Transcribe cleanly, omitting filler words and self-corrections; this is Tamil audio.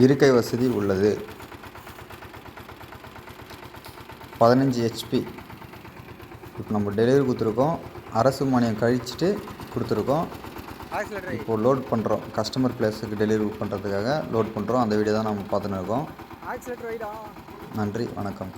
இருக்கை வசதி உள்ளது. 15 HP. இப்போ நம்ம டெலிவரி கொடுத்துருக்கோம். அரசு மானியம் கழிச்சிட்டு கொடுத்துருக்கோம். இப்போது லோட் பண்ணுறோம். கஸ்டமர் பிளேஸுக்கு டெலிவரி பண்ணுறதுக்காக லோட் பண்ணுறோம். அந்த வீடியோ தான் நம்ம பார்த்துன்னு இருக்கோம். நன்றி, வணக்கம்.